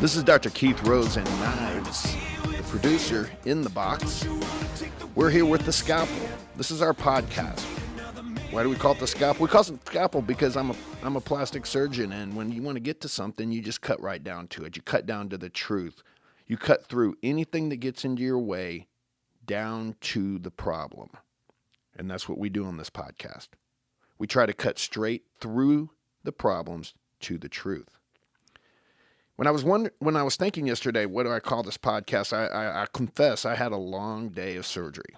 This is Dr. Keith Rose and Knives, the producer in the box. We're here with the Scalpel. This is our podcast. Why do we call it the Scalpel? We call it the Scalpel because I'm a plastic surgeon, and when you want to get to something, you just cut right down to it. You cut down to the truth. You cut through anything that gets into your way down to the problem. And that's what we do on this podcast. We try to cut straight through the problems to the truth. When I was thinking yesterday, what do I call this podcast? I confess I had a long day of surgery,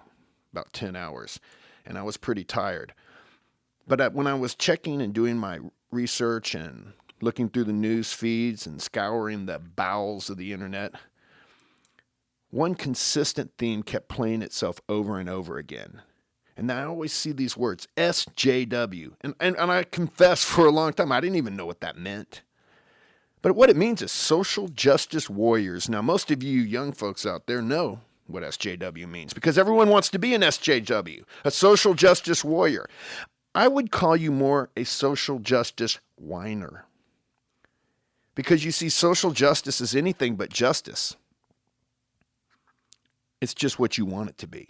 about 10 hours, and I was pretty tired. But when I was checking and doing my research and looking through the news feeds and scouring the bowels of the internet, one consistent theme kept playing itself over and over again. And I always see these words, SJW. And I confess for a long time, I didn't even know what that meant. But what it means is social justice warriors. Now, most of you young folks out there know what SJW means because everyone wants to be an SJW, a social justice warrior. I would call you more a social justice whiner because you see, social justice is anything but justice. It's just what you want it to be.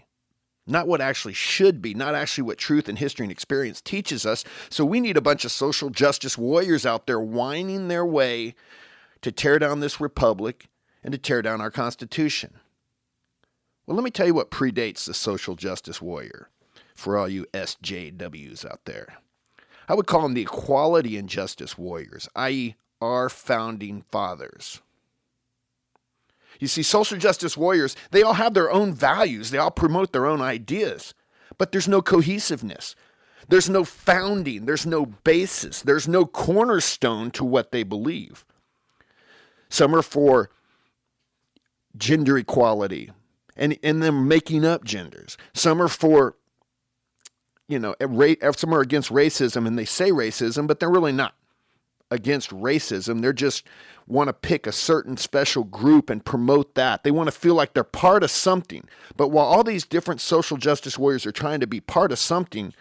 Not what actually should be, not actually what truth and history and experience teaches us. So we need a bunch of social justice warriors out there whining their way to tear down this republic and to tear down our Constitution. Well, let me tell you what predates the social justice warrior for all you SJWs out there. I would call them the equality and justice warriors, i.e. our founding fathers. You see, social justice warriors, they all have their own values. They all promote their own ideas. But there's no cohesiveness. There's no founding. There's no basis. There's no cornerstone to what they believe. Some are for gender equality, and they're making up genders. Some are for, some are against racism, and they say racism, but they're really not against racism. They're just want to pick a certain special group and promote that. They want to feel like they're part of something. But while all these different social justice warriors are trying to be part of something,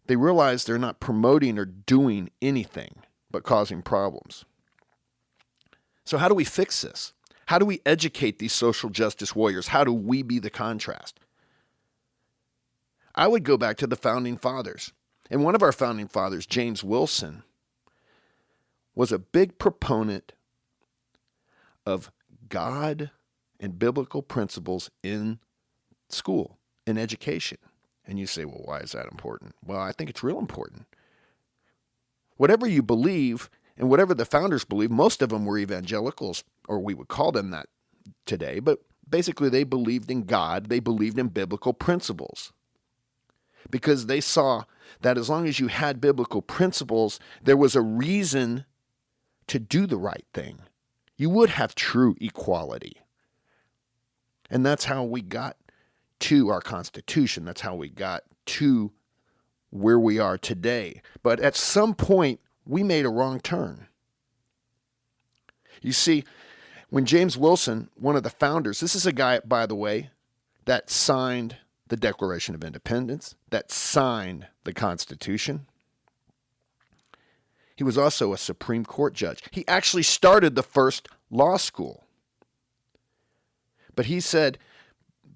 they realize they're not promoting or doing anything but causing problems. So how do we fix this? How do we educate these social justice warriors? How do we be the contrast? I would go back to the founding fathers. And one of our founding fathers, James Wilson, was a big proponent of God and biblical principles in school, in education. And you say, well, why is that important? Well, I think it's real important. Whatever you believe and whatever the founders believe, most of them were evangelicals, or we would call them that today, but basically they believed in God, they believed in biblical principles. Because they saw that as long as you had biblical principles, there was a reason to do the right thing. You would have true equality. And that's how we got to our Constitution. That's how we got to where we are today. But at some point, we made a wrong turn. You see, when James Wilson, one of the founders, this is a guy, by the way, that signed the Declaration of Independence, that signed the Constitution. He was also a Supreme Court judge. He actually started the first law school. But he said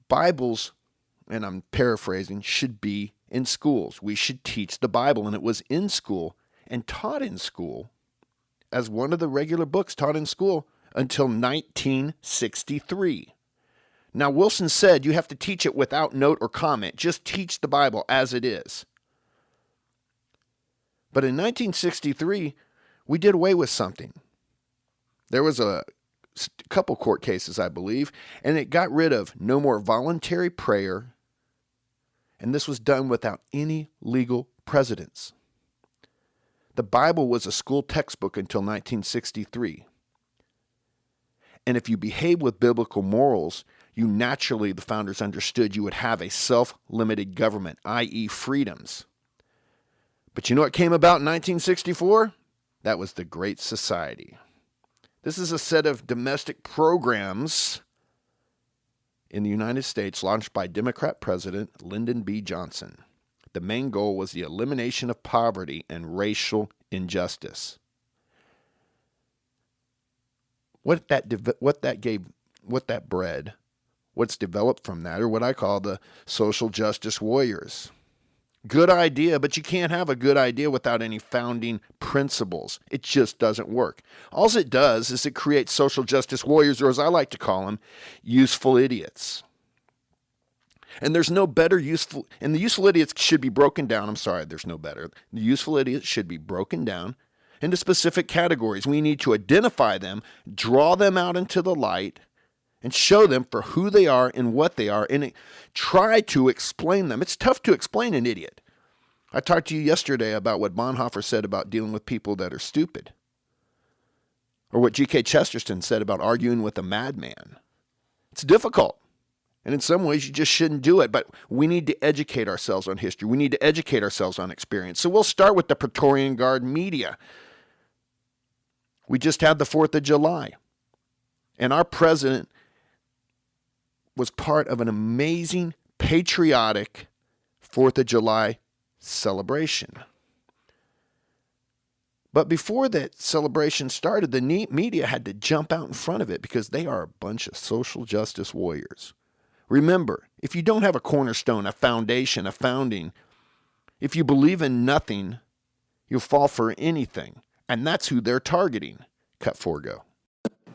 Bibles, and I'm paraphrasing, should be in schools. We should teach the Bible. And it was in school and taught in school as one of the regular books taught in school until 1963. Now, Wilson said you have to teach it without note or comment. Just teach the Bible as it is. But in 1963, we did away with something. There was a couple court cases, I believe, and it got rid of no more voluntary prayer, and this was done without any legal precedents. The Bible was a school textbook until 1963. And if you behave with biblical morals, you naturally, the founders understood, you would have a self-limited government, i.e. freedoms. But you know what came about in 1964? That was the Great Society. This is a set of domestic programs in the United States launched by Democrat President Lyndon B. Johnson. The main goal was the elimination of poverty and racial injustice. what that bred, what's developed from that are what I call the social justice warriors. Good idea, but you can't have a good idea without any founding principles. It just doesn't work. All it does is it creates social justice warriors, or as I like to call them, useful idiots. And there's no better useful, and the useful idiots should be broken down. I'm sorry, there's no better. The useful idiots should be broken down into specific categories. We need to identify them, draw them out into the light, and show them for who they are and what they are, and try to explain them. It's tough to explain an idiot. I talked to you yesterday about what Bonhoeffer said about dealing with people that are stupid, or what G.K. Chesterton said about arguing with a madman. It's difficult, and in some ways you just shouldn't do it, but we need to educate ourselves on history. We need to educate ourselves on experience. So we'll start with the Praetorian Guard media. We just had the 4th of July, and our president was part of an amazing, patriotic 4th of July celebration. But before that celebration started, the media had to jump out in front of it because they are a bunch of social justice warriors. Remember, if you don't have a cornerstone, a foundation, a founding, if you believe in nothing, you'll fall for anything. And that's who they're targeting. Cut 4, go.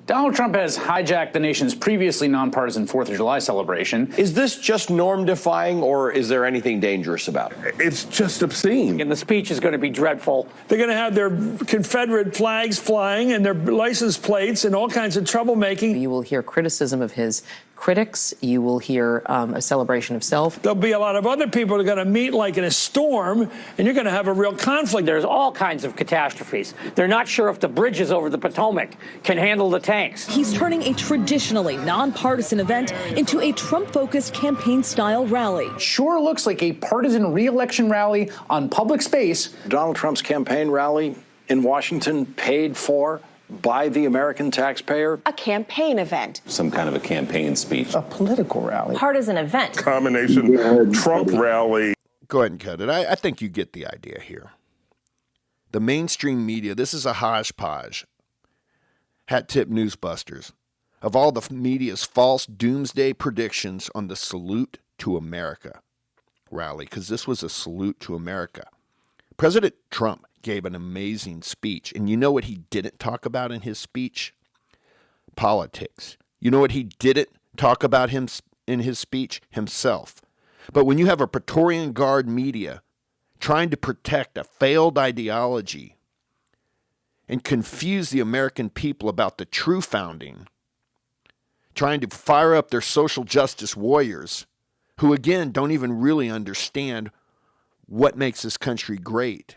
Donald Trump has hijacked the nation's previously nonpartisan 4th of July celebration. Is this just norm-defying, or is there anything dangerous about it? It's just obscene. And the speech is going to be dreadful. They're going to have their Confederate flags flying and their license plates and all kinds of troublemaking. You will hear criticism of his critics. You will hear a celebration of self. There'll be a lot of other people that are going to meet like in a storm, and you're going to have a real conflict. There's all kinds of catastrophes. They're not sure if the bridges over the Potomac can handle the tanks. He's turning a traditionally nonpartisan event into a Trump-focused campaign-style rally. Sure looks like a partisan re-election rally on public space. Donald Trump's campaign rally in Washington paid for by the American taxpayer. A campaign event. Some kind of a campaign speech. A political rally. Partisan event. Combination Trump rally. Go ahead and cut it. I think you get the idea here. The mainstream media, this is a hodgepodge, hat tip newsbusters, of all the media's false doomsday predictions on the Salute to America rally, because this was a salute to America. President Trump gave an amazing speech, and you know what he didn't talk about in his speech? Politics. You know what he didn't talk about in his speech? Himself. But when you have a Praetorian Guard media trying to protect a failed ideology and confuse the American people about the true founding, trying to fire up their social justice warriors, who again don't even really understand what makes this country great,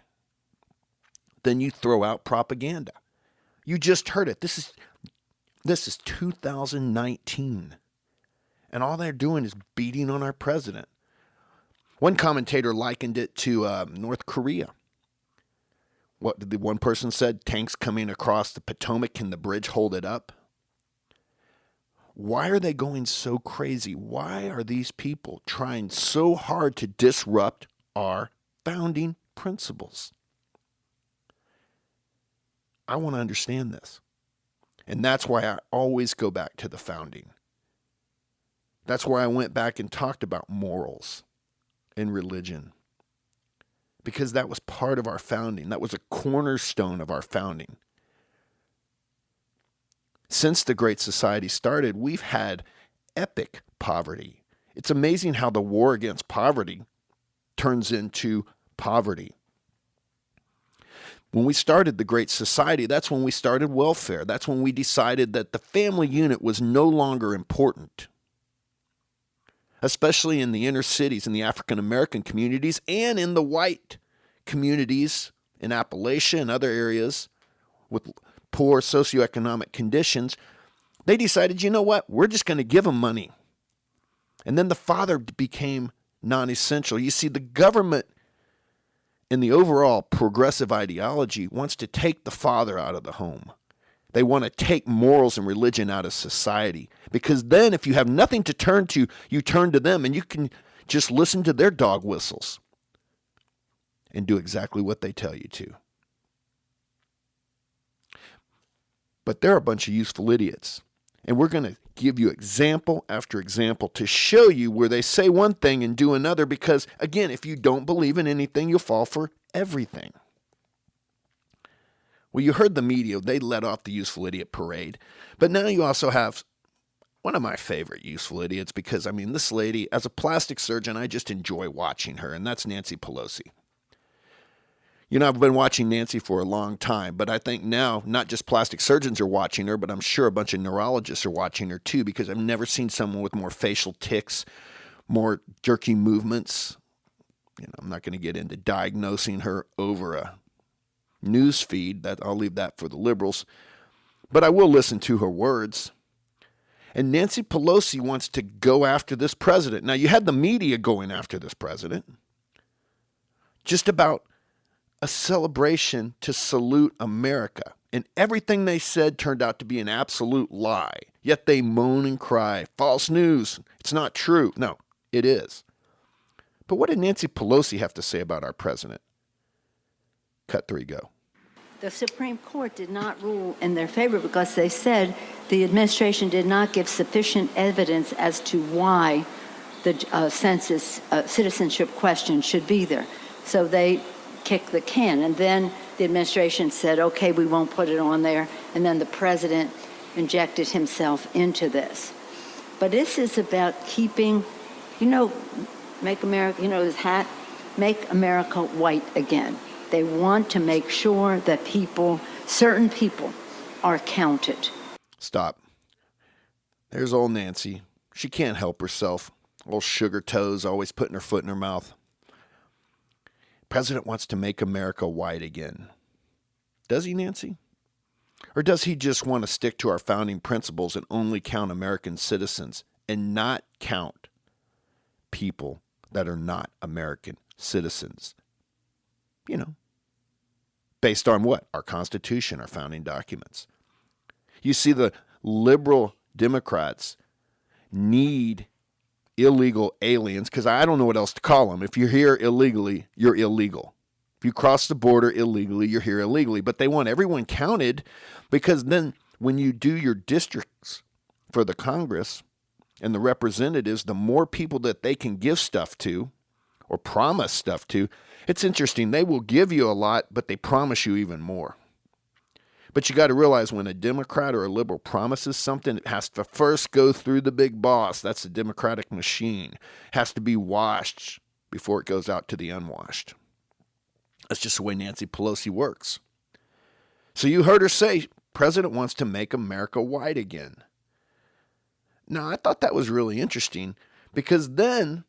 then you throw out propaganda. You just heard it. This is 2019. And all they're doing is beating on our president. One commentator likened it to North Korea. What did the one person said? Tanks coming across the Potomac, can the bridge hold it up? Why are they going so crazy? Why are these people trying so hard to disrupt our founding principles? I want to understand this. And that's why I always go back to the founding. That's why I went back and talked about morals and religion. Because that was part of our founding. That was a cornerstone of our founding. Since the Great Society started, we've had epic poverty. It's amazing how the war against poverty turns into poverty. When we started the Great Society, that's when we started welfare. That's when we decided that the family unit was no longer important, especially in the inner cities, in the African American communities, and in the white communities in Appalachia and other areas with poor socioeconomic conditions. They decided, you know what, we're just going to give them money. And then the father became non-essential. You see, the government in the overall progressive ideology wants to take the father out of the home. They want to take morals and religion out of society, because then if you have nothing to turn to, you turn to them and you can just listen to their dog whistles and do exactly what they tell you to. But they're a bunch of useful idiots. And we're going to give you example after example to show you where they say one thing and do another because, again, if you don't believe in anything, you'll fall for everything. Well, you heard the media. They let off the useful idiot parade. But now you also have one of my favorite useful idiots because, I mean, this lady, as a plastic surgeon, I just enjoy watching her, and that's Nancy Pelosi. You know, I've been watching Nancy for a long time, but I think now not just plastic surgeons are watching her, but I'm sure a bunch of neurologists are watching her too because I've never seen someone with more facial tics, more jerky movements. You know, I'm not going to get into diagnosing her over a news feed. That I'll leave that for the liberals. But I will listen to her words. And Nancy Pelosi wants to go after this president. Now, you had the media going after this president. Just about a celebration to salute America. And everything they said turned out to be an absolute lie. Yet they moan and cry, false news, it's not true. No, it is. But what did Nancy Pelosi have to say about our president? Cut 3, go. The Supreme Court did not rule in their favor because they said the administration did not give sufficient evidence as to why the census citizenship question should be there. So they kicked the can. And then the administration said, okay, we won't put it on there. And then the president injected himself into this. But this is about keeping, make America, his hat, make America white again. They want to make sure that certain people are counted. Stop. There's old Nancy. She can't help herself. Old sugar toes, always putting her foot in her mouth. President wants to make America white again. Does he, Nancy? Or does he just want to stick to our founding principles and only count American citizens and not count people that are not American citizens? Based on what? Our Constitution, our founding documents. You see, the liberal Democrats need illegal aliens, because I don't know what else to call them. If you're here illegally, you're illegal. If you cross the border illegally, you're here illegally. But they want everyone counted because then when you do your districts for the Congress and the representatives, the more people that they can give stuff to or promise stuff to, it's interesting. They will give you a lot, but they promise you even more. But you got to realize when a Democrat or a liberal promises something, it has to first go through the big boss. That's the Democratic machine. It has to be washed before it goes out to the unwashed. That's just the way Nancy Pelosi works. So you heard her say, President wants to make America white again. Now, I thought that was really interesting because then,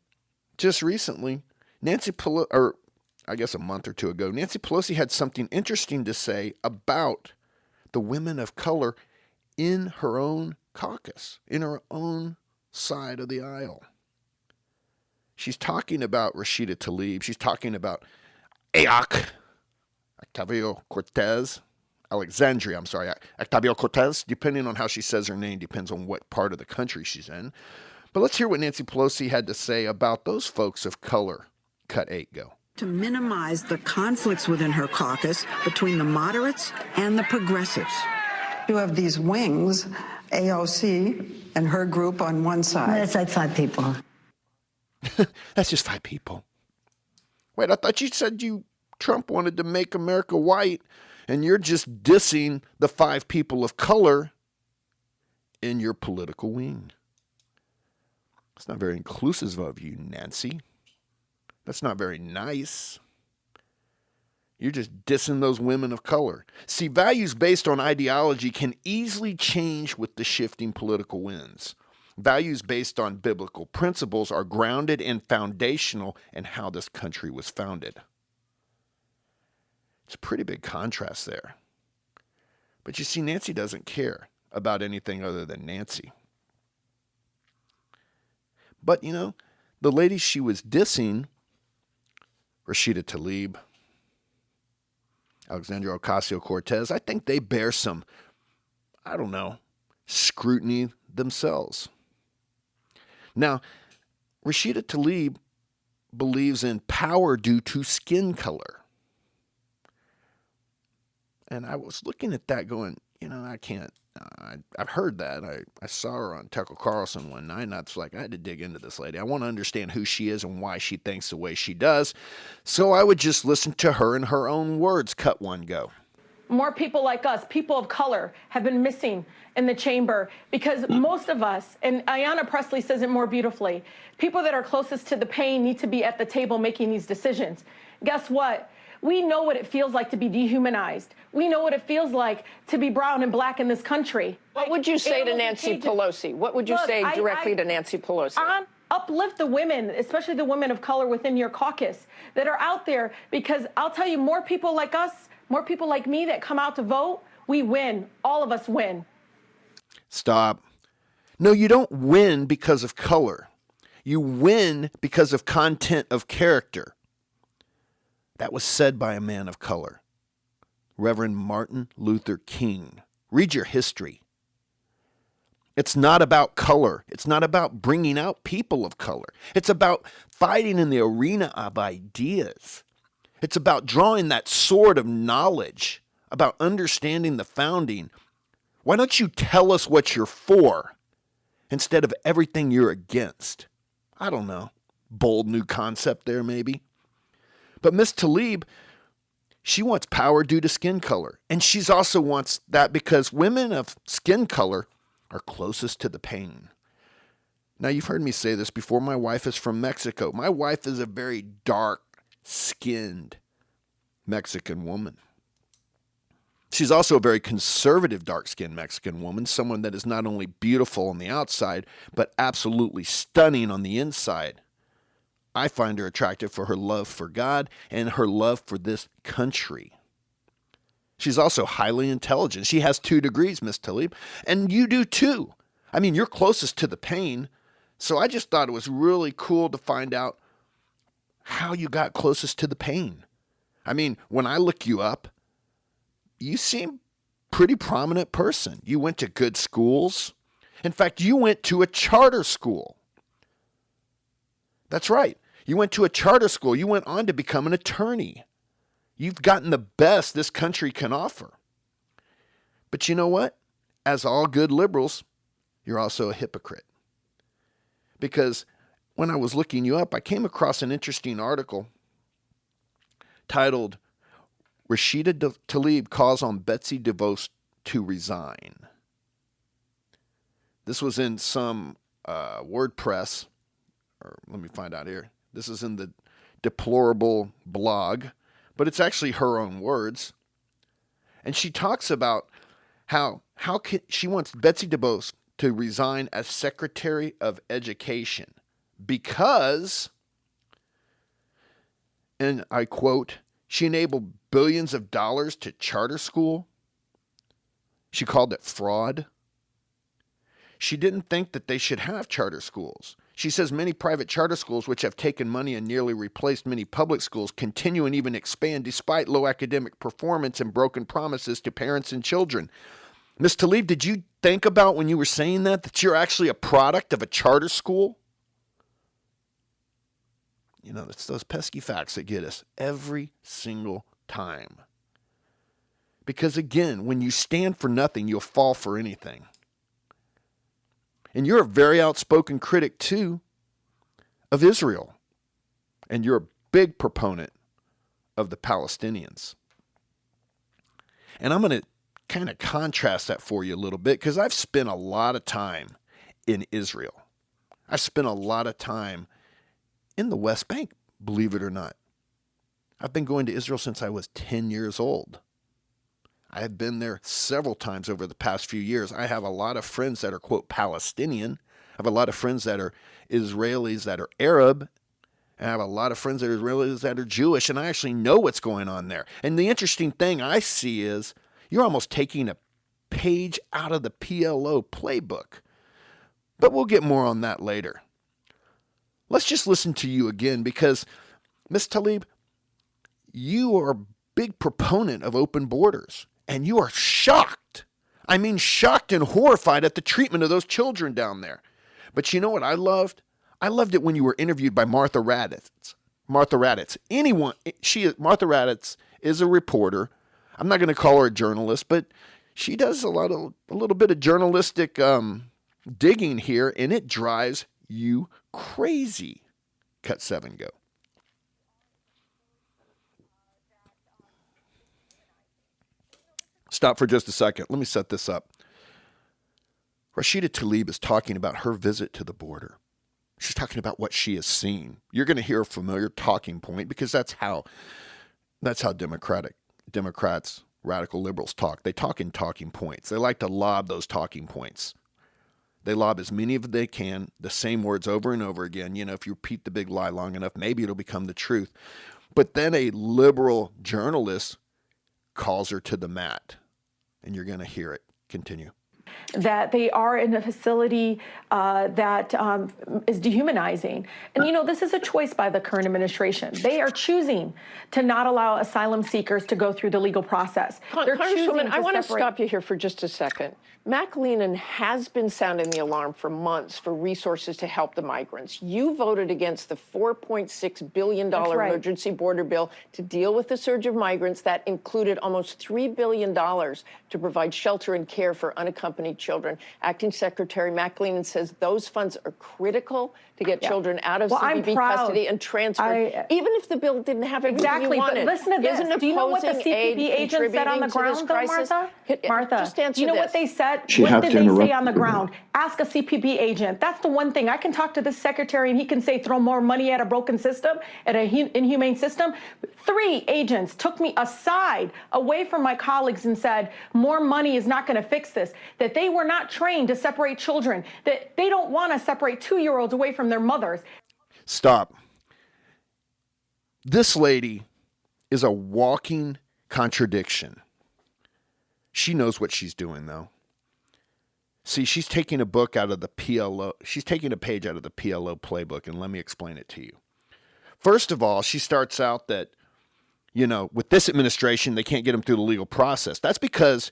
just recently, Nancy Pelosi, or I guess a month or two ago, Nancy Pelosi had something interesting to say about the women of color in her own caucus, in her own side of the aisle. She's talking about Rashida Tlaib. She's talking about Octavio Cortez, depending on how she says her name, depends on what part of the country she's in. But let's hear what Nancy Pelosi had to say about those folks of color. Cut 8, go. To minimize the conflicts within her caucus between the moderates and the progressives. You have these wings, AOC and her group on one side. That's like 5 people. That's just 5 people. Wait, I thought you said Trump wanted to make America white, and you're just dissing the 5 people of color in your political wing. It's not very inclusive of you, Nancy. That's not very nice. You're just dissing those women of color. See, values based on ideology can easily change with the shifting political winds. Values based on biblical principles are grounded and foundational in how this country was founded. It's a pretty big contrast there. But you see, Nancy doesn't care about anything other than Nancy. But, the lady she was dissing, Rashida Tlaib, Alexandria Ocasio-Cortez, I think they bear some, scrutiny themselves. Now, Rashida Tlaib believes in power due to skin color. And I was looking at that going, I can't. I've heard that. I saw her on Tucker Carlson one night, and I was like, I had to dig into this lady. I want to understand who she is and why she thinks the way she does. So I would just listen to her in her own words. Cut one, go. More people like us, people of color, have been missing in the chamber because most of us, and Ayanna Pressley says it more beautifully, people that are closest to the pain need to be at the table making these decisions. Guess what? We know what it feels like to be dehumanized. We know what it feels like to be brown and black in this country. What would you say to Nancy Pelosi? What would you say directly to Nancy Pelosi? Uplift the women, especially the women of color within your caucus that are out there, because I'll tell you, more people like us, more people like me that come out to vote, we win. All of us win. Stop. No, you don't win because of color. You win because of content of character. That was said by a man of color, Reverend Martin Luther King. Read your history. It's not about color. It's not about bringing out people of color. It's about fighting in the arena of ideas. It's about drawing that sword of knowledge, about understanding the founding. Why don't you tell us what you're for instead of everything you're against? I don't know. Bold new concept there, maybe. But Miss Tlaib, she wants power due to skin color. And she also wants that because women of skin color are closest to the pain. Now, you've heard me say this before. My wife is from Mexico. My wife is a very dark-skinned Mexican woman. She's also a very conservative, dark-skinned Mexican woman, someone that is not only beautiful on the outside, but absolutely stunning on the inside. I find her attractive for her love for God and her love for this country. She's also highly intelligent. She has 2 degrees, Miss Tlaib, and you do too. I mean, you're closest to the pain, so I just thought it was really cool to find out how you got closest to the pain. I mean, when I look you up, you seem pretty prominent person. You went to good schools. In fact, you went to a charter school. That's right. You went to a charter school. You went on to become an attorney. You've gotten the best this country can offer. But you know what? As all good liberals, you're also a hypocrite. Because when I was looking you up, I came across an interesting article titled, Rashida Tlaib Calls on Betsy DeVos to Resign. This was in some WordPress, or let me find out here. This is in the Deplorable blog, but it's actually her own words. And she talks about how she wants Betsy DeVos to resign as Secretary of Education because, and I quote, she enabled billions of dollars to charter school. She called it fraud. She didn't think that they should have charter schools. She says many private charter schools, which have taken money and nearly replaced many public schools, continue and even expand despite low academic performance and broken promises to parents and children. Ms. Tlaib, did you think about when you were saying that you're actually a product of a charter school? You know, it's those pesky facts that get us every single time. Because again, when you stand for nothing, you'll fall for anything. And you're a very outspoken critic, too, of Israel. And you're a big proponent of the Palestinians. And I'm going to kind of contrast that for you a little bit because I've spent a lot of time in Israel. I've spent a lot of time in the West Bank, believe it or not. I've been going to Israel since I was 10 years old. I have been there several times over the past few years. I have a lot of friends that are, quote, Palestinian. I have a lot of friends that are Israelis that are Arab. And I have a lot of friends that are Israelis that are Jewish, and I actually know what's going on there. And the interesting thing I see is you're almost taking a page out of the PLO playbook. But we'll get more on that later. Let's just listen to you again because, Ms. Tlaib, you are a big proponent of open borders. And you are shocked. I mean, shocked and horrified at the treatment of those children down there. But you know what I loved? I loved it when you were interviewed by Martha Raddatz. Martha Raddatz. Martha Raddatz is a reporter. I'm not going to call her a journalist, but she does a little bit of journalistic digging here, and it drives you crazy. Cut 7, go. Stop for just a second. Let me set this up. Rashida Tlaib is talking about her visit to the border. She's talking about what she has seen. You're going to hear a familiar talking point because that's how Democrats, radical liberals talk. They talk in talking points. They like to lob those talking points. They lob as many of them they can, the same words over and over again. You know, if you repeat the big lie long enough, maybe it'll become the truth. But then a liberal journalist calls her to the mat, and you're going to hear it. Continue. That they are in a facility that is dehumanizing. And, you know, this is a choice by the current administration. They are choosing to not allow asylum seekers to go through the legal process. Congresswoman, I want to stop you here for just a second. McLennan has been sounding the alarm for months for resources to help the migrants. You voted against the $4.6 billion emergency border bill to deal with the surge of migrants that included almost $3 billion to provide shelter and care for unaccompanied children. Acting Secretary McLennan says those funds are critical to get children out of CBP custody and transferred, even if the bill didn't have everything you wanted. But listen to this. Isn't Do you know what the opposing aid CBP agents said on the contributing to ground, this though, crisis? Martha? Just answer do you know this. what they said? What did they say on the ground? Ask a CBP agent. That's the one thing. I can talk to this secretary and he can say throw more money at a broken system, at an inhumane system. 3 agents took me aside, away from my colleagues, and said more money is not going to fix this, that they were not trained to separate children, that they don't want to separate 2-year-olds away from their mothers. Stop. This lady is a walking contradiction. She knows what she's doing, though. See, she's taking a book out of the PLO. She's taking a page out of the PLO playbook, and let me explain it to you. First of all, she starts out that, you know, with this administration, they can't get them through the legal process. That's because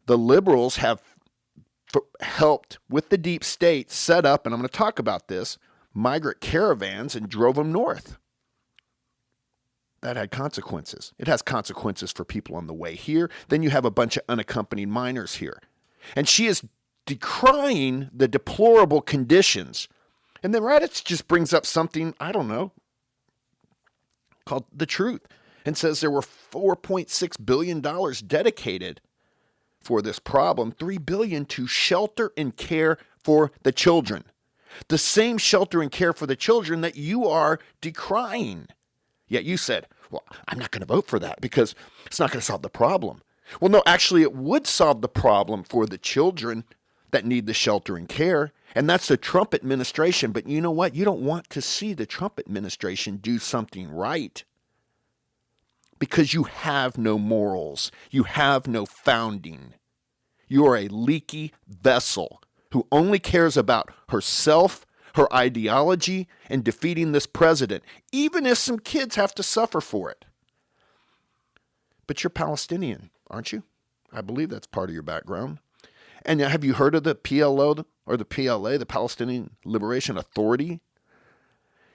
the liberals have helped with the deep state set up, and I'm going to talk about this, migrant caravans and drove them north. That had consequences. It has consequences for people on the way here. Then you have a bunch of unaccompanied minors here. And she is decrying the deplorable conditions. And then Raditz just brings up something, I don't know, called the truth, and says there were $4.6 billion dedicated for this problem, $3 billion to shelter and care for the children. The same shelter and care for the children that you are decrying. Yet you said, well, I'm not going to vote for that because it's not going to solve the problem. Well, no, actually it would solve the problem for the children that need the shelter and care, and that's the Trump administration. But you know what? You don't want to see the Trump administration do something right because you have no morals. You have no founding. You are a leaky vessel who only cares about herself, her ideology, and defeating this president, even if some kids have to suffer for it. But you're Palestinian, aren't you? I believe that's part of your background. And have you heard of the PLO or the PLA, the Palestinian Liberation Authority?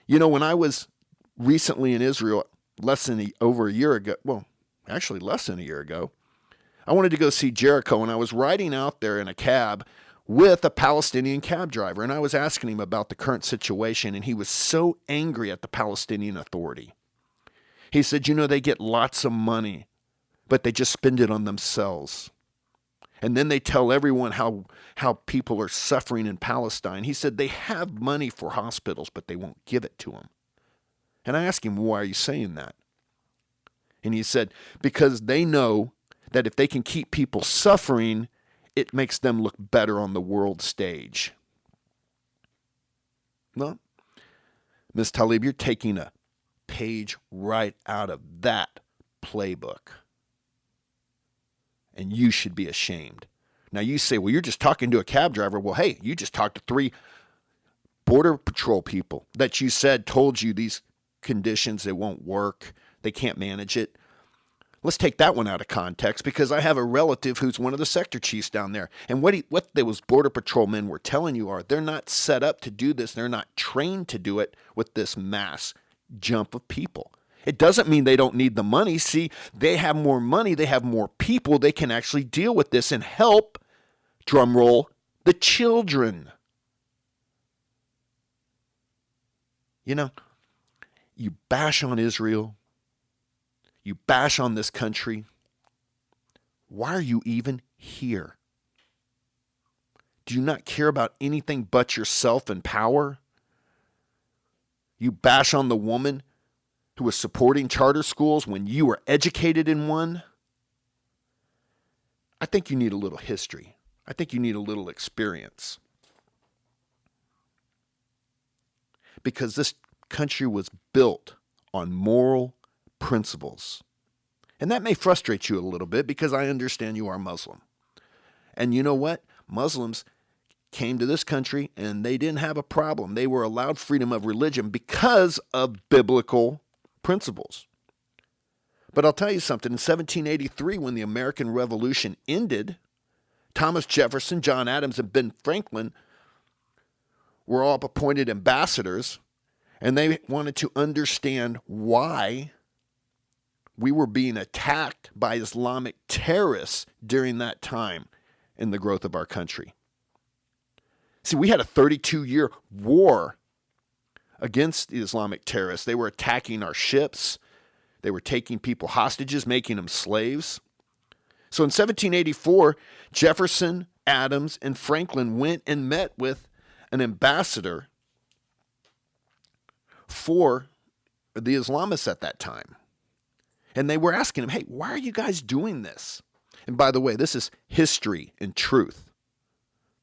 You know, when I was recently in Israel, over a year ago, well, actually less than a year ago, I wanted to go see Jericho, and I was riding out there in a cab with a Palestinian cab driver, and I was asking him about the current situation, and he was so angry at the Palestinian Authority. He said, you know, they get lots of money, but they just spend it on themselves. And then they tell everyone how people are suffering in Palestine. He said they have money for hospitals, but they won't give it to them. And I asked him, why are you saying that? And he said, because they know that if they can keep people suffering, it makes them look better on the world stage. Well, Ms. Tlaib, you're taking a page right out of that playbook. And you should be ashamed. Now you say, well, you're just talking to a cab driver. Well, hey, you just talked to 3 Border Patrol people that you said told you these conditions, they won't work, they can't manage it. Let's take that one out of context because I have a relative who's one of the sector chiefs down there. And what those Border Patrol men were telling you are they're not set up to do this. They're not trained to do it with this mass jump of people. It doesn't mean they don't need the money. See, they have more money, they have more people, they can actually deal with this and help, drumroll, the children. You know, you bash on Israel, you bash on this country. Why are you even here? Do you not care about anything but yourself and power? You bash on the woman who was supporting charter schools when you were educated in one? I think you need a little history. I think you need a little experience. Because this country was built on moral principles. And that may frustrate you a little bit because I understand you are Muslim. And you know what? Muslims came to this country and they didn't have a problem. They were allowed freedom of religion because of biblical principles. But I'll tell you something. In 1783, when the American Revolution ended, Thomas Jefferson, John Adams, and Ben Franklin were all appointed ambassadors, and they wanted to understand why we were being attacked by Islamic terrorists during that time in the growth of our country. See, we had a 32-year war against the Islamic terrorists. They were attacking our ships. They were taking people hostages, making them slaves. So in 1784, Jefferson, Adams, and Franklin went and met with an ambassador for the Islamists at that time. And they were asking him, hey, why are you guys doing this? And by the way, this is history and truth.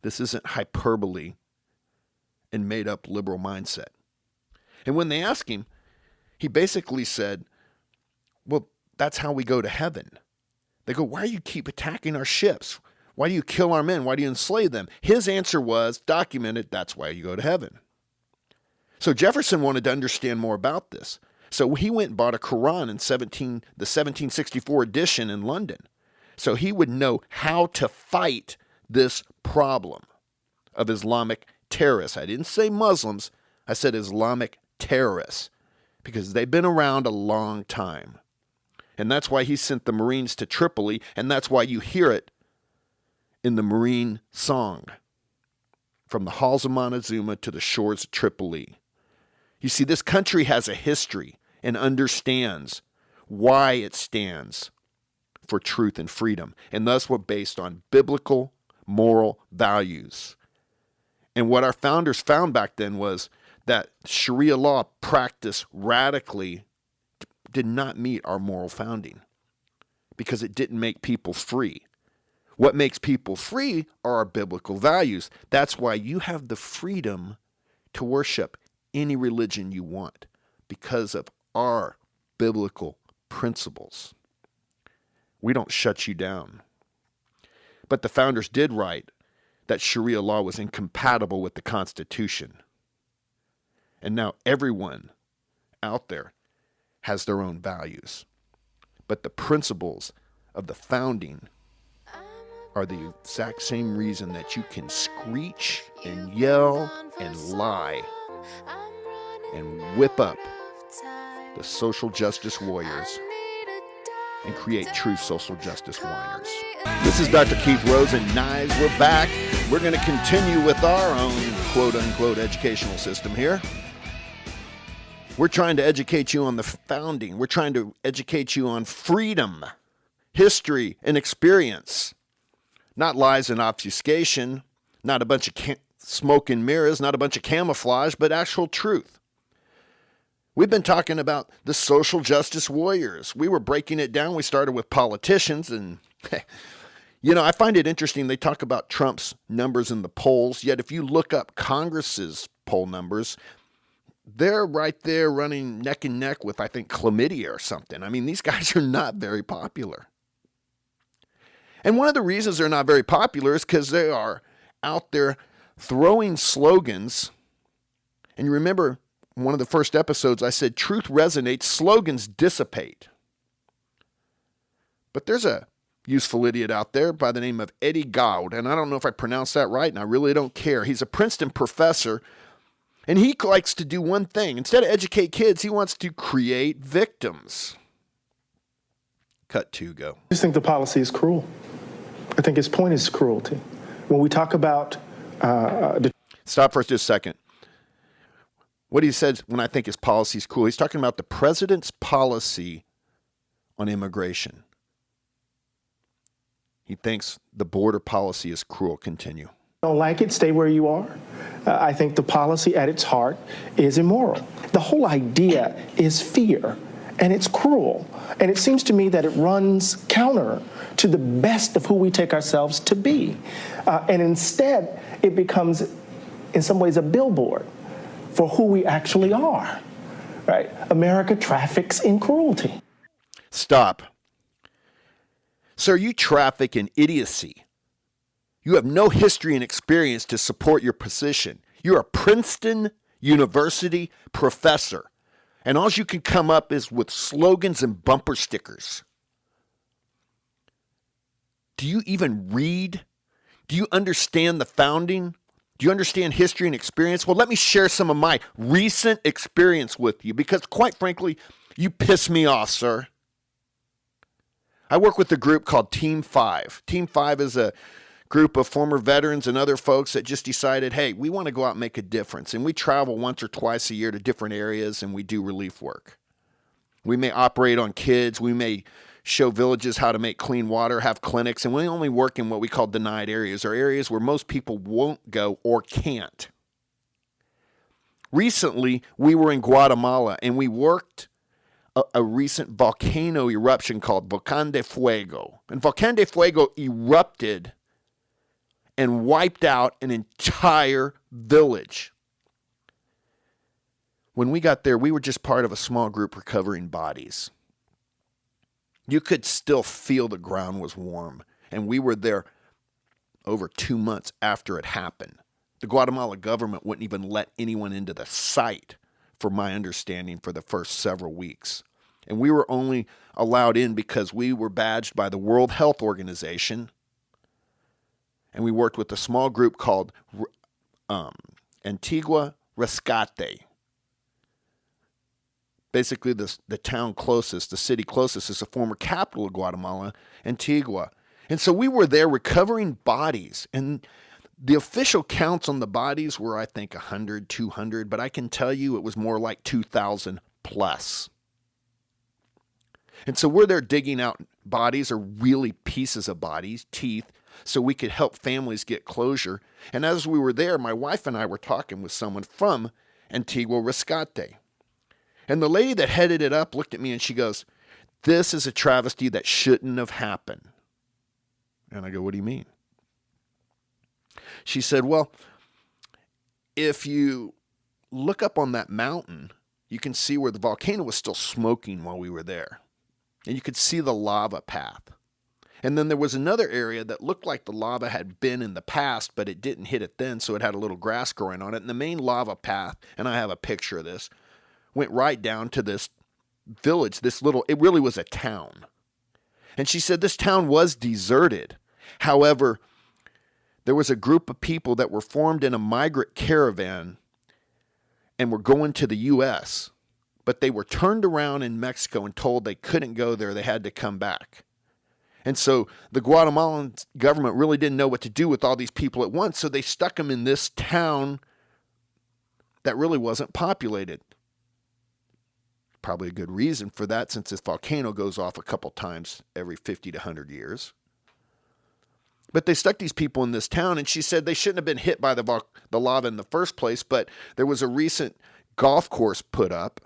This isn't hyperbole and made up liberal mindset. And when they asked him, he basically said, well, that's how we go to heaven. They go, why do you keep attacking our ships? Why do you kill our men? Why do you enslave them? His answer was, documented, that's why you go to heaven. So Jefferson wanted to understand more about this. So he went and bought a Quran in the 1764 edition in London. So he would know how to fight this problem of Islamic terrorists. I didn't say Muslims, I said Islamic terrorists, because they've been around a long time. And that's why he sent the Marines to Tripoli, and that's why you hear it in the Marine song, from the halls of Montezuma to the shores of Tripoli. You see, this country has a history and understands why it stands for truth and freedom, and thus we're based on biblical moral values. And what our founders found back then was that Sharia law practiced radically did not meet our moral founding because it didn't make people free. What makes people free are our biblical values. That's why you have the freedom to worship any religion you want because of our biblical principles. We don't shut you down. But the founders did write that Sharia law was incompatible with the Constitution. And now everyone out there has their own values. But the principles of the founding are the exact same reason that you can screech and yell and lie and whip up the social justice warriors and create true social justice whiners. This is Dr. Keith Rose and Knives. We're back. We're going to continue with our own quote-unquote educational system here. We're trying to educate you on the founding. We're trying to educate you on freedom, history, and experience. Not lies and obfuscation, not a bunch of smoke and mirrors, not a bunch of camouflage, but actual truth. We've been talking about the social justice warriors. We were breaking it down. We started with politicians, and I find it interesting. They talk about Trump's numbers in the polls, yet if you look up Congress's poll numbers, they're right there running neck and neck with, I think, chlamydia or something. I mean, these guys are not very popular. And one of the reasons they're not very popular is because they are out there throwing slogans. And you remember one of the first episodes, I said, truth resonates, slogans dissipate. But there's a useful idiot out there by the name of Eddie Goud, and I don't know if I pronounced that right, and I really don't care. He's a Princeton professor And he likes to do one thing. Instead of educate kids, he wants to create victims. Cut 2, go. I just think the policy is cruel. I think his point is cruelty. When we talk about... Stop for just a second. What he says when I think his policy is cruel, he's talking about the president's policy on immigration. He thinks the border policy is cruel. Continue. Don't like it, stay where you are. I think the policy at its heart is immoral. The whole idea is fear, and it's cruel. And it seems to me that it runs counter to the best of who we take ourselves to be. And instead, it becomes, in some ways, a billboard for who we actually are. Right? America traffics in cruelty. Stop. Sir, you traffic in idiocy. You have no history and experience to support your position. You're a Princeton University professor, and all you can come up is with slogans and bumper stickers. Do you even read? Do you understand the founding? Do you understand history and experience? Well, let me share some of my recent experience with you, because quite frankly, you piss me off, sir. I work with a group called Team 5. Team 5 is a group of former veterans and other folks that just decided, hey, we want to go out and make a difference. And we travel once or twice a year to different areas, and we do relief work. We may operate on kids. We may show villages how to make clean water, have clinics, and we only work in what we call denied areas, or areas where most people won't go or can't. Recently, we were in Guatemala, and we worked a recent volcano eruption called Volcán de Fuego. And Volcán de Fuego erupted and wiped out an entire village. When we got there, we were just part of a small group recovering bodies. You could still feel the ground was warm, and we were there over 2 months after it happened. The Guatemala government wouldn't even let anyone into the site, for my understanding, for the first several weeks. And we were only allowed in because we were badged by the World Health Organization, and we worked with a small group called Antigua Rescate. Basically, the town closest, the city closest, is the former capital of Guatemala, Antigua. And so we were there recovering bodies, and the official counts on the bodies were, I think, 100, 200, but I can tell you it was more like 2,000 plus. And so we're there digging out bodies, or really pieces of bodies, teeth, so we could help families get closure. And as we were there, my wife and I were talking with someone from Antigua Rescate. And the lady that headed it up looked at me and she goes, "This is a travesty that shouldn't have happened." And I go, "What do you mean?" She said, "Well, if you look up on that mountain, you can see where the volcano was still smoking while we were there. And you could see the lava path. And then there was another area that looked like the lava had been in the past, but it didn't hit it then, so it had a little grass growing on it. And the main lava path, and I have a picture of this, went right down to this village, it really was a town." And she said this town was deserted. However, there was a group of people that were formed in a migrant caravan and were going to the U.S., but they were turned around in Mexico and told they couldn't go there. They had to come back. And so the Guatemalan government really didn't know what to do with all these people at once, so they stuck them in this town that really wasn't populated. Probably a good reason for that, since this volcano goes off a couple times every 50 to 100 years. But they stuck these people in this town, and she said they shouldn't have been hit by the lava in the first place, but there was a recent golf course put up,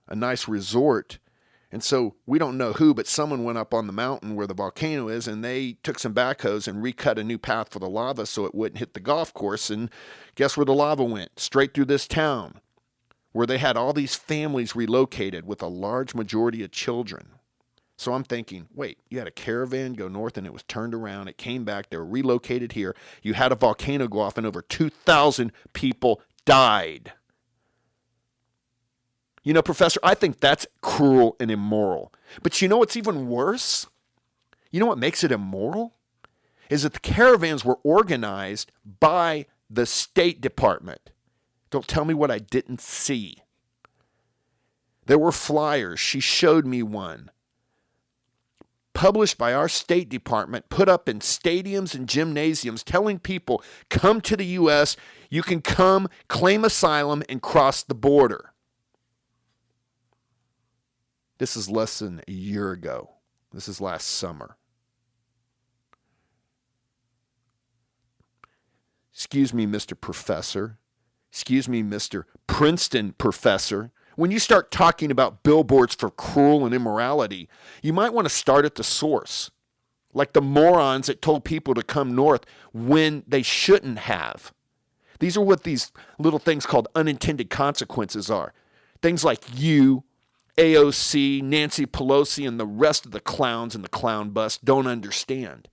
a nice resort, and so we don't know who, but someone went up on the mountain where the volcano is, and they took some backhoes and recut a new path for the lava so it wouldn't hit the golf course, and guess where the lava went? Straight through this town, where they had all these families relocated with a large majority of children. So I'm thinking, wait, you had a caravan go north and it was turned around, it came back, they were relocated here, you had a volcano go off and over 2,000 people died. You know, Professor, I think that's cruel and immoral. But you know what's even worse? You know what makes it immoral? Is that the caravans were organized by the State Department. Don't tell me what I didn't see. There were flyers. She showed me one. Published by our State Department, put up in stadiums and gymnasiums, telling people, come to the U.S., you can come, claim asylum, and cross the border. This is less than a year ago. This is last summer. Excuse me, Mr. Professor. Excuse me, Mr. Princeton Professor. When you start talking about billboards for cruel and immorality, you might want to start at the source, like the morons that told people to come north when they shouldn't have. These are what these little things called unintended consequences are. Things like you, AOC, Nancy Pelosi, and the rest of the clowns in the clown bus don't understand.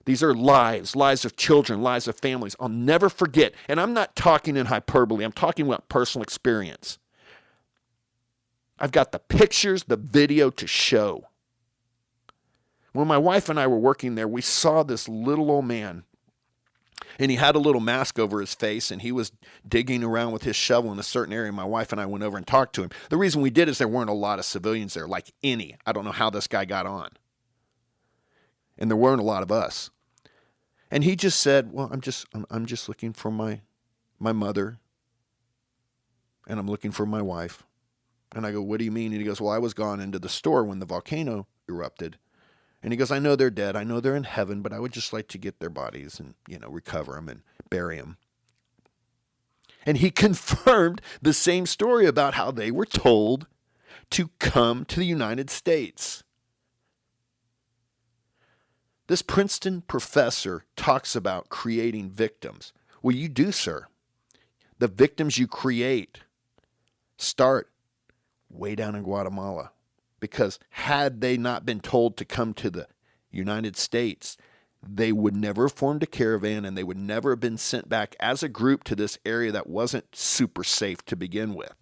These are lives of children, lives of families. I'll never forget, and I'm not talking in hyperbole, I'm talking about personal experience. I've got the pictures, the video to show. When my wife and I were working there, we saw this little old man, and he had a little mask over his face, and he was digging around with his shovel in a certain area. My wife and I went over and talked to him. The reason we did is there weren't a lot of civilians there, like any. I don't know how this guy got on. And there weren't a lot of us. And he just said, well, I'm just looking for my mother, and I'm looking for my wife. And I go, what do you mean? And he goes, well, I was gone into the store when the volcano erupted. And he goes, I know they're dead. I know they're in heaven, but I would just like to get their bodies and, recover them and bury them. And he confirmed the same story about how they were told to come to the United States. This Princeton professor talks about creating victims. Well, you do, sir. The victims you create start way down in Guatemala, because had they not been told to come to the United States, they would never have formed a caravan, and they would never have been sent back as a group to this area that wasn't super safe to begin with.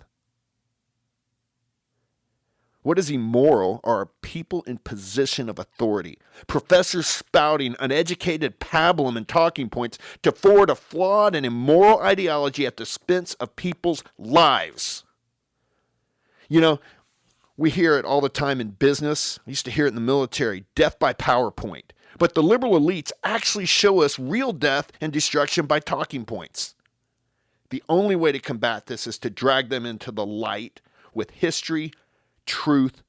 What is immoral are people in position of authority, professors spouting uneducated pablum and talking points to forward a flawed and immoral ideology at the expense of people's lives. We hear it all the time in business. I used to hear it in the military, death by PowerPoint. But the liberal elites actually show us real death and destruction by talking points. The only way to combat this is to drag them into the light with history, truth,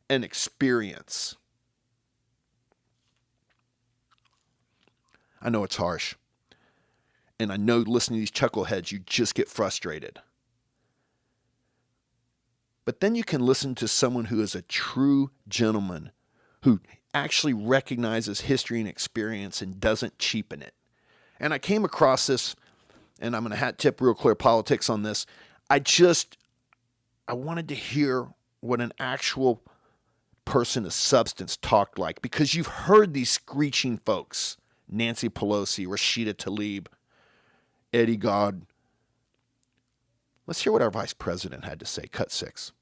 and experience. I know it's harsh. And I know listening to these chuckleheads, you just get frustrated. But then you can listen to someone who is a true gentleman, who actually recognizes history and experience and doesn't cheapen it. And I came across this, and I'm going to hat tip Real Clear Politics on this. I wanted to hear what an actual person of substance talked like, because you've heard these screeching folks, Nancy Pelosi, Rashida Tlaib, Eddie God. Let's hear what our vice president had to say. Cut 6.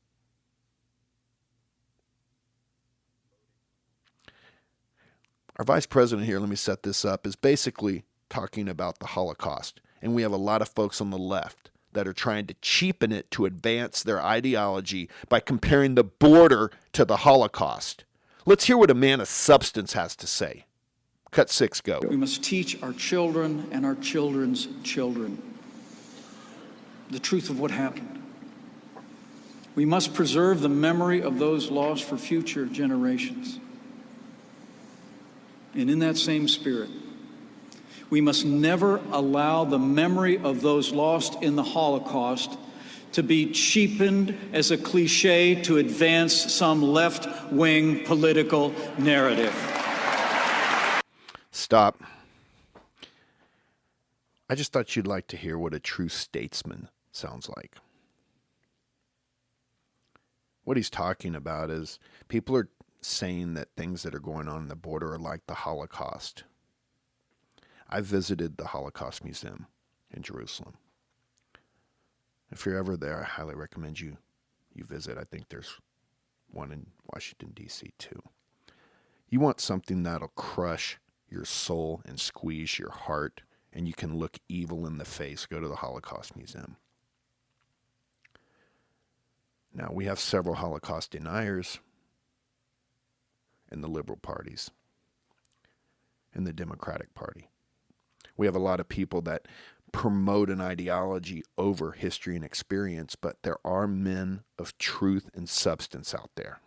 Our vice president here, let me set this up, is basically talking about the Holocaust. And we have a lot of folks on the left that are trying to cheapen it to advance their ideology by comparing the border to the Holocaust. Let's hear what a man of substance has to say. Cut 6, go. We must teach our children and our children's children the truth of what happened. We must preserve the memory of those lost for future generations. And in that same spirit, we must never allow the memory of those lost in the Holocaust to be cheapened as a cliche to advance some left-wing political narrative. Stop. I just thought you'd like to hear what a true statesman sounds like. What he's talking about is people are saying that things that are going on in the border are like the Holocaust. I visited the Holocaust Museum in Jerusalem. If you're ever there, I highly recommend you visit. I think there's one in Washington, D.C. too. You want something that'll crush your soul and squeeze your heart and you can look evil in the face. Go to the Holocaust Museum. Now, we have several Holocaust deniers in the liberal parties, in the Democratic Party. We have a lot of people that promote an ideology over history and experience, but there are men of truth and substance out there.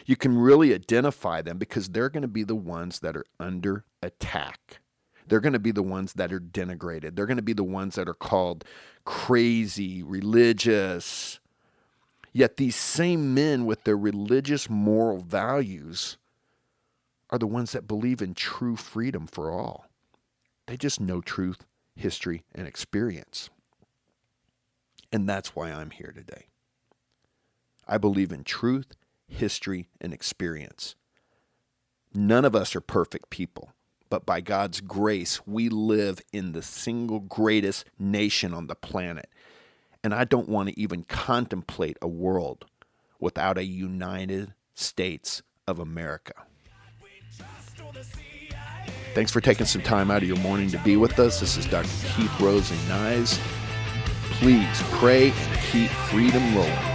You can really identify them because they're going to be the ones that are under attack. They're going to be the ones that are denigrated. They're going to be the ones that are called crazy, religious. Yet these same men with their religious moral values are the ones that believe in true freedom for all. They just know truth, history, and experience. And that's why I'm here today. I believe in truth, history, and experience. None of us are perfect people, but by God's grace, we live in the single greatest nation on the planet. And I don't want to even contemplate a world without a United States of America. Thanks for taking some time out of your morning to be with us. This is Dr. Keith Rose and Nyes. Please pray and keep freedom rolling.